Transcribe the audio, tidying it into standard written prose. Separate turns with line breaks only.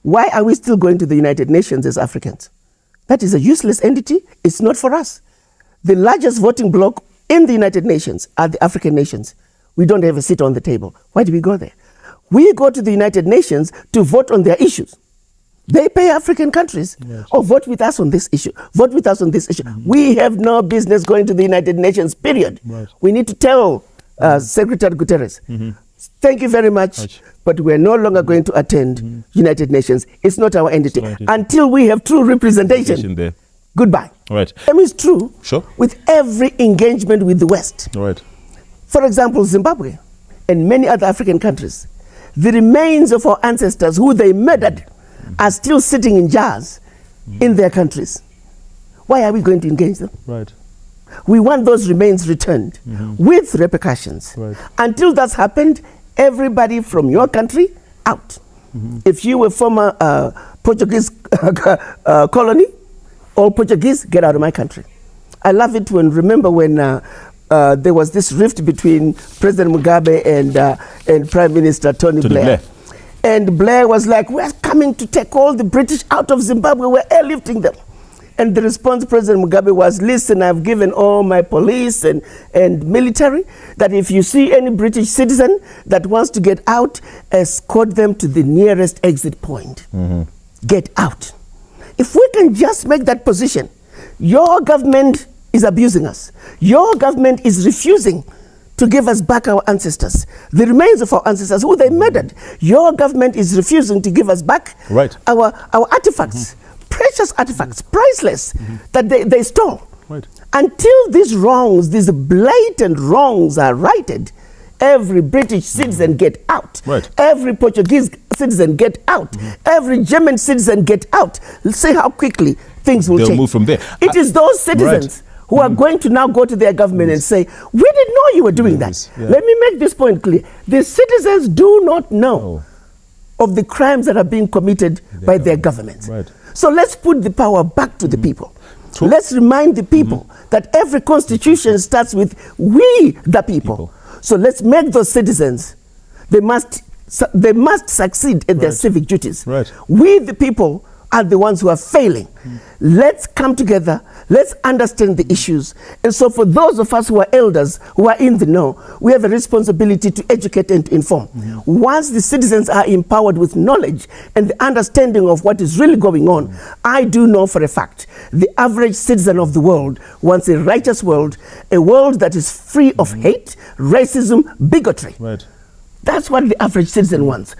Why are we still going to the United Nations as Africans? That is a useless entity. It's not for us. The largest voting bloc in the United Nations are the African nations. We don't have a seat on the table. Why do we go there? We go to the United Nations to vote on their issues. They pay African countries, or vote with us on this issue, vote with us on this issue. We have no business going to the United Nations, period. We need to tell Secretary Guterres, thank you very much, but we're no longer going to attend United Nations. It's not our entity. Until we have true representation there. Goodbye.
Right.
That is true
Sure.
with every engagement with the West.
Right.
For example, Zimbabwe and many other African countries, the remains of our ancestors who they murdered are still sitting in jars in their countries. Why are we going to engage them?
Right.
We want those remains returned with repercussions.
Right.
Until that's happened, everybody from your country, out. If you were former Portuguese colony, all Portuguese, get out of my country. I love it remember when there was this rift between President Mugabe and Prime Minister Tony Blair. And Blair was like, we're coming to take all the British out of Zimbabwe, we're airlifting them. And the response to President Mugabe was, listen, I've given all my police and military that if you see any British citizen that wants to get out, escort them to the nearest exit point. Get out. If we can just make that position, your government is abusing us. Your government is refusing to give us back our ancestors, the remains of our ancestors who they murdered. Your government is refusing to give us back our artifacts, precious artifacts, priceless, that they stole. Until these wrongs, these blatant wrongs are righted, every British citizen get out. Every Portuguese citizen get out. Every German citizen get out. Let's see how quickly things will change.
They'll move from there.
It is those citizens who are going to now go to their government and say, we didn't know you were doing that. Let me make this point clear. The citizens do not know of the crimes that are being committed by their governments. So let's put the power back to the people. Let's remind the people that every constitution starts with we, the people. So let's make those citizens, they must succeed at their civic duties. We, the people, are the ones who are failing. Let's come together. Let's understand the issues. And so for those of us who are elders, who are in the know, we have a responsibility to educate and to inform. Once the citizens are empowered with knowledge and the understanding of what is really going on, I do know for a fact, the average citizen of the world wants a righteous world, a world that is free of hate, racism, bigotry. That's what the average citizen wants.